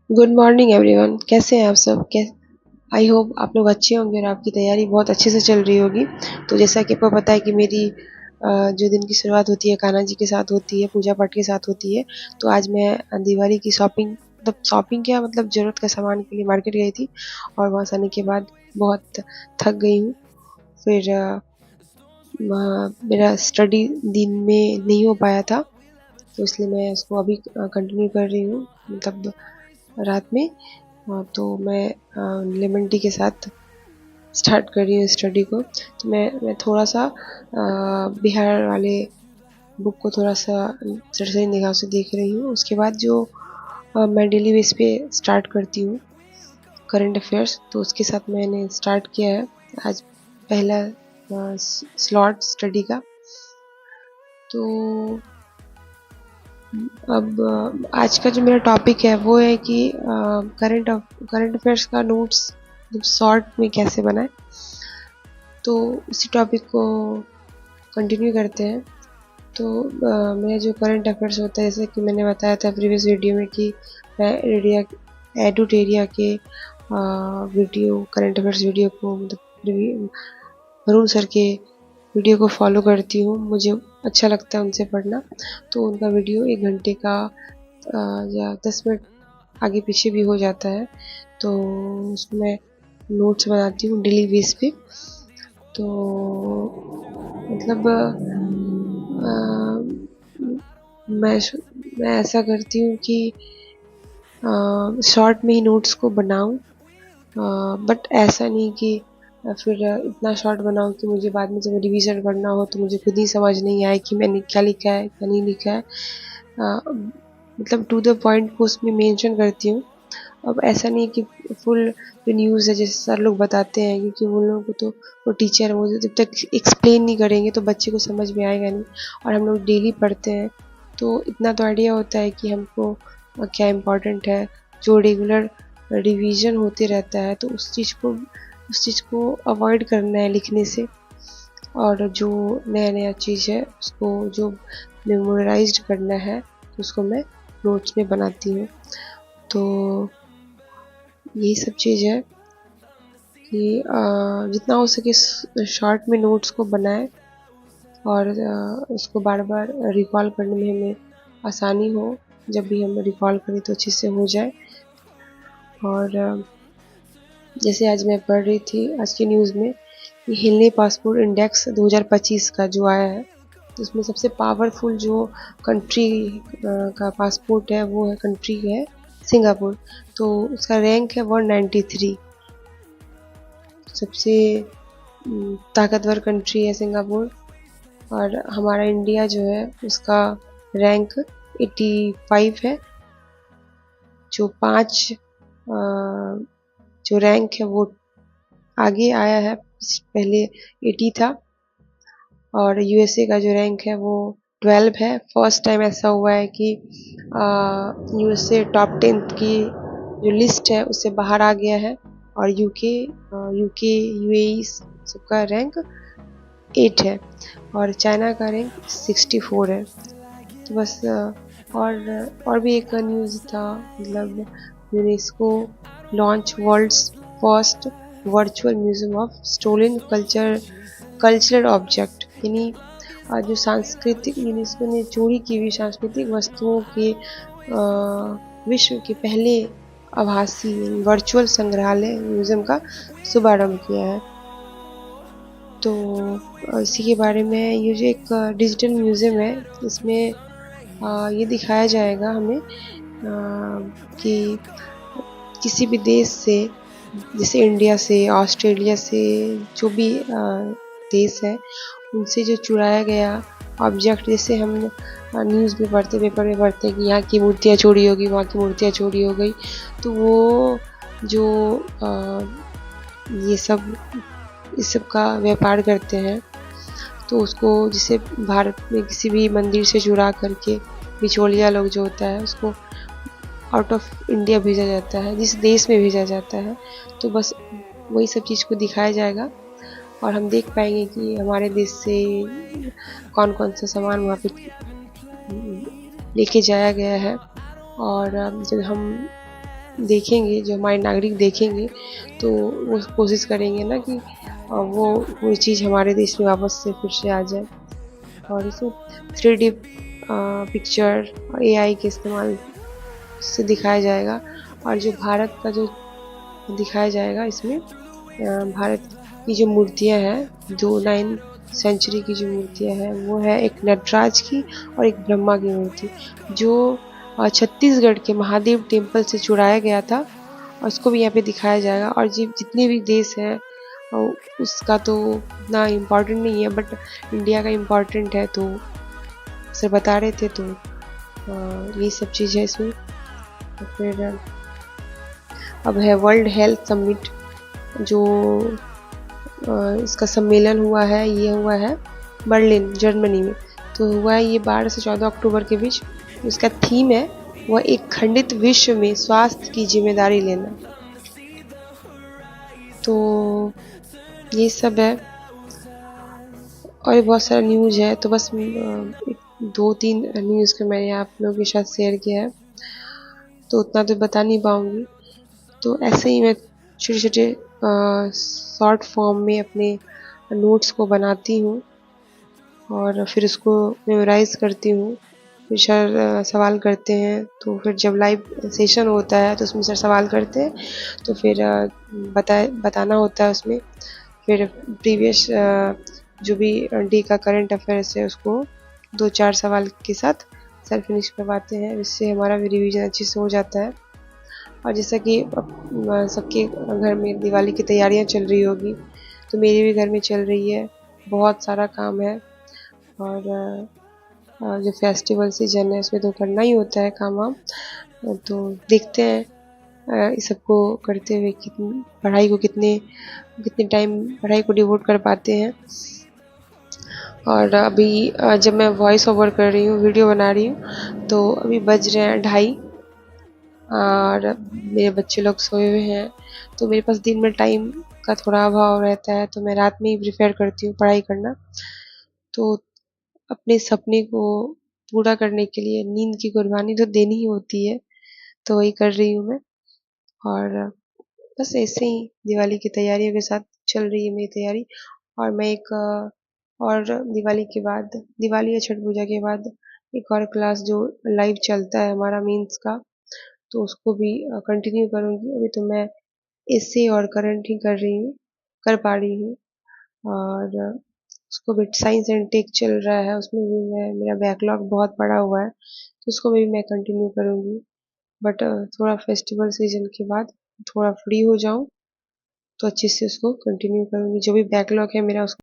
Good morning everyone. कैसे हैं आप सब? आई होप आप लोग अच्छे होंगे और आपकी तैयारी बहुत अच्छे से चल रही होगी। तो जैसा कि आपको पता है कि मेरी जो दिन की शुरुआत होती है कान्हा जी के साथ होती है, पूजा पाठ के साथ होती है। तो आज मैं दिवाली की शॉपिंग मतलब शॉपिंग क्या मतलब ज़रूरत का सामान के लिए मार्केट गई थी और वहाँ से आने के बाद बहुत थक गई हूँ। फिर मेरा स्टडी दिन में नहीं हो पाया था, तो इसलिए मैं इसको अभी कंटिन्यू कर रही हूँ मतलब रात में। तो मैं लेमन टी के साथ स्टार्ट कर रही हूँ स्टडी को। तो मैं थोड़ा सा बिहार वाले बुक को थोड़ा सा सरसरी निगाह से देख रही हूँ। उसके बाद जो मैं डेली बेस पे स्टार्ट करती हूँ करंट अफेयर्स, तो उसके साथ मैंने स्टार्ट किया है आज पहला स्लॉट स्टडी का। तो अब आज का जो मेरा टॉपिक है वो है कि करंट करंट अफेयर्स का नोट्स शॉर्ट में कैसे बनाएं। तो इसी टॉपिक को कंटिन्यू करते हैं। तो मेरा जो करंट अफेयर्स होता है, जैसे कि मैंने बताया था प्रीवियस वीडियो में कि मैं एडुटेरिया के वीडियो करंट अफेयर्स वीडियो को मतलब वरुण सर के वीडियो को फॉलो करती हूँ। मुझे अच्छा लगता है उनसे पढ़ना। तो उनका वीडियो 1 घंटे का या 10 मिनट आगे पीछे भी हो जाता है, तो उसमें मैं नोट्स बनाती हूँ डेली बेस पे। तो मतलब मैं मैं ऐसा करती हूँ कि शॉर्ट में ही नोट्स को बनाऊँ, बट ऐसा नहीं कि फिर इतना शॉर्ट बनाऊँ कि मुझे बाद में जब रिवीजन करना हो तो मुझे खुद ही समझ नहीं आए कि मैंने क्या लिखा है क्या नहीं लिखा है। मतलब टू द पॉइंट को उसमें मेंशन करती हूँ। अब ऐसा नहीं कि फुल जो न्यूज़ है जैसे सर लोग बताते हैं, क्योंकि वो लोगों को तो वो टीचर वो जब तक एक्सप्लेन नहीं करेंगे तो बच्चे को समझ में आएगा नहीं। और हम लोग डेली पढ़ते हैं तो इतना तो आइडिया होता है कि हमको क्या इम्पोर्टेंट है। जो रेगुलर रिवीजन होते रहता है तो उस चीज़ को अवॉइड करना है लिखने से। और जो नया नया चीज़ है उसको जो मेमोराइज्ड करना है तो उसको मैं नोट्स में बनाती हूँ। तो यही सब चीज़ है कि जितना हो सके शॉर्ट में नोट्स को बनाएं और उसको बार बार रिकॉल करने में हमें आसानी हो। जब भी हम रिकॉल करें तो अच्छे से हो जाए। और जैसे आज मैं पढ़ रही थी आज की न्यूज़ में कि हिलने पासपोर्ट इंडेक्स 2025 का जो आया है, तो उसमें सबसे पावरफुल जो कंट्री का पासपोर्ट है वो है कंट्री है सिंगापुर। तो उसका रैंक है 193। सबसे ताकतवर कंट्री है सिंगापुर। और हमारा इंडिया जो है उसका रैंक 85 है। जो 5 जो रैंक है वो आगे आया है, पहले 80 था। और यूएसए का जो रैंक है वो 12 है। फर्स्ट टाइम ऐसा हुआ है कि यूएसए टॉप 10 की जो लिस्ट है उससे बाहर आ गया है। और यूके यूएई सबका रैंक 8 है और चाइना का रैंक 64 है। तो बस और भी एक न्यूज़ था, मतलब UNESCO launch world's first virtual museum of stolen cultural object, यानी जो सांस्कृतिक यूनेस्को ने चोरी की हुई सांस्कृतिक वस्तुओं के विश्व के पहले आभासी वर्चुअल संग्रहालय म्यूजियम का शुभारंभ किया है। तो इसी के बारे में ये जो एक डिजिटल म्यूज़ियम है इसमें ये दिखाया जाएगा हमें कि किसी भी देश से, जैसे इंडिया से ऑस्ट्रेलिया से, जो भी देश है उनसे जो चुराया गया ऑब्जेक्ट, जैसे हम न्यूज़ में पढ़ते पेपर में पढ़ते हैं कि यहाँ की मूर्तियाँ चोरी होगी वहाँ की मूर्तियाँ चोरी हो गई। तो वो जो ये सब इस सब का व्यापार करते हैं तो उसको जिसे भारत में किसी भी मंदिर से चुरा करके बिचौलिया लोग जो होता है उसको आउट ऑफ इंडिया भेजा जाता है, जिस देश में भेजा जाता है। तो बस वही सब चीज़ को दिखाया जाएगा और हम देख पाएंगे कि हमारे देश से कौन कौन सा सामान वहाँ पे लेके जाया गया है। और जब हम देखेंगे, जो हमारे नागरिक देखेंगे, तो वो कोशिश करेंगे ना कि वो चीज़ हमारे देश में वापस से फिर से आ जाए। और इसमें 3D पिक्चर और एआई के इस्तेमाल से दिखाया जाएगा। और जो भारत का जो दिखाया जाएगा इसमें, भारत की जो मूर्तियाँ हैं, जो 9th सेंचुरी की जो मूर्तियाँ हैं, वो है एक नटराज की और एक ब्रह्मा की मूर्ति, जो छत्तीसगढ़ के महादेव टेम्पल से चुराया गया था, और उसको भी यहाँ पे दिखाया जाएगा। और जितने भी देश हैं, उसका तो उतना इम्पोर्टेंट नहीं है, बट इंडिया का इम्पोर्टेंट है, तो सर बता रहे थे, तो ये सब चीज़ है इसमें। तो फिर अब है वर्ल्ड हेल्थ समिट, जो इसका सम्मेलन हुआ है, ये हुआ है बर्लिन जर्मनी में। तो हुआ है ये 12 से 14 अक्टूबर के बीच। इसका थीम है वह एक खंडित विश्व में स्वास्थ्य की जिम्मेदारी लेना। तो ये सब है, और बहुत सारा न्यूज़ है, तो बस 2-3 न्यूज़ को मैंने आप लोगों के साथ शेयर किया है, तो उतना तो बता नहीं पाऊँगी। तो ऐसे ही मैं छोटे छोटे शॉर्ट फॉर्म में अपने नोट्स को बनाती हूँ, और फिर उसको मेमोराइज़ करती हूँ। फिर सर सवाल करते हैं, तो फिर जब लाइव सेशन होता है तो उसमें सर सवाल करते हैं, तो फिर बताना होता है उसमें। फिर प्रीवियस जो भी डे का करंट अफेयर्स है, उसको 2-4 सवाल के साथ सर फिनिश करवाते हैं, जिससे हमारा भी रिवीजन अच्छे से हो जाता है। और जैसा कि सबके घर में दिवाली की तैयारियां चल रही होगी, तो मेरे भी घर में चल रही है, बहुत सारा काम है। और जो फेस्टिवल सीजन है, उसमें तो करना ही होता है काम वाम। तो देखते हैं इस सबको करते हुए कितनी पढ़ाई को कितने कितने टाइम पढ़ाई को डिवोट कर पाते हैं। और अभी जब मैं वॉइस ओवर कर रही हूँ, वीडियो बना रही हूँ, तो अभी बज रहे हैं 2:30, और मेरे बच्चे लोग सोए हुए हैं, तो मेरे पास दिन में टाइम का थोड़ा अभाव रहता है, तो मैं रात में ही प्रेफर करती हूँ पढ़ाई करना। तो अपने सपने को पूरा करने के लिए नींद की कुर्बानी तो देनी ही होती है, तो वही कर रही हूँ मैं। और बस ऐसे ही दिवाली की तैयारियों के साथ चल रही है मेरी तैयारी। और मैं एक और दिवाली के बाद, दिवाली या छठ पूजा के बाद, एक और क्लास जो लाइव चलता है हमारा मीन्स का, तो उसको भी कंटिन्यू करूँगी। अभी तो मैं एसे और करंट ही कर रही हूँ, कर पा रही हूँ। और उसको भी साइंस एंड टेक चल रहा है, उसमें भी मेरा बैकलॉग बहुत पड़ा हुआ है, तो उसको भी मैं कंटिन्यू करूँगी। बट थोड़ा फेस्टिवल सीजन के बाद थोड़ा फ्री हो जाऊँ, तो अच्छे से उसको कंटिन्यू करूँगी। जो भी बैकलॉग है मेरा, उसको